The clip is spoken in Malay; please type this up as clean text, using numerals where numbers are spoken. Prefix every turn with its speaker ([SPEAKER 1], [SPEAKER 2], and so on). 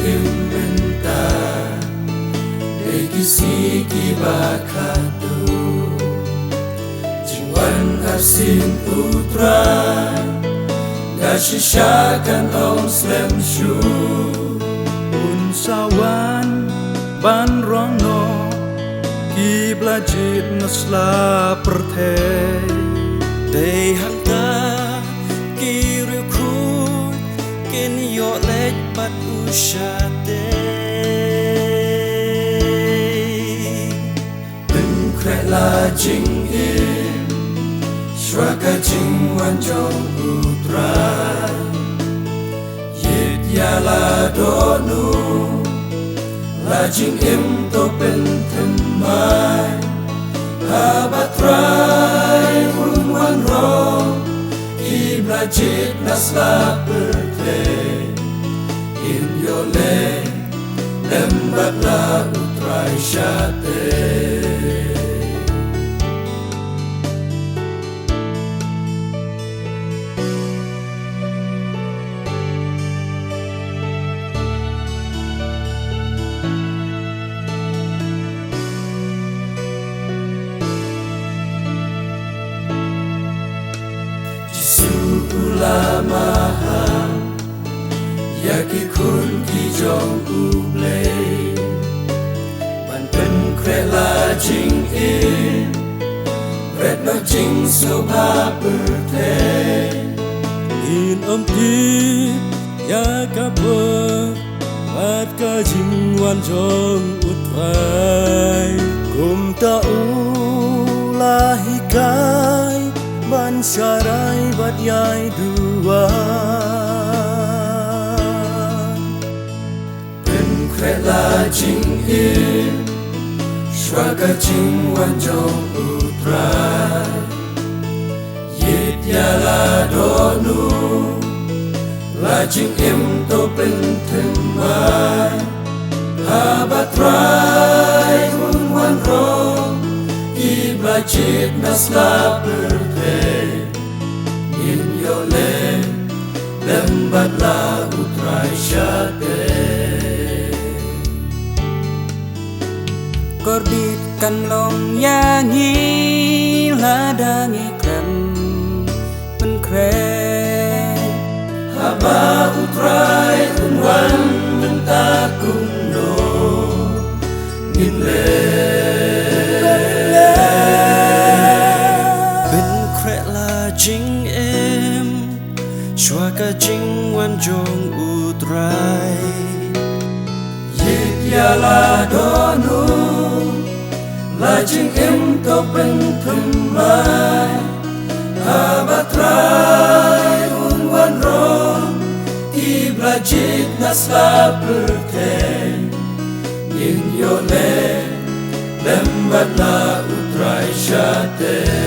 [SPEAKER 1] imbenta de kisi kibakado Jingwan harsin putra Dashishakan om slem shu
[SPEAKER 2] Unsawan ban rongno Ki blajit nasla perthe
[SPEAKER 3] Day hanta ki recruit Ken yo lek pat ushate
[SPEAKER 1] Bin krela jing im Shwaka jing wan jong putra Yit yala donu La jing im to pen temai Habatrai un wan ro Ki blajit nasla perte In yole lembat la utrai shate Ulama Yaki kun ki jong uble Ban pen krela jing in Red no jing so pa perte
[SPEAKER 2] In ti ya kaper Pat ka jingwan jong utrai Kum ta ulahikai Ban syarai bat yai dua
[SPEAKER 1] Pen krela jing in Shwaka jing wan jong utrai Yit yala donu La jing im to pen temai Habatrai un wan ro Ki blajit nasla perte In yole lembat la utrai shate
[SPEAKER 3] Kordit kan long yangi ladangi krem pen krem
[SPEAKER 1] Haba utrai unwan mentakum no Nginle
[SPEAKER 3] Jing em Shwaka jing wan jong utrai
[SPEAKER 1] Yit yala donu La jing em to pen temai Habatrai un wan rom Ki blajit nasla perte In yole lembat la utrai shate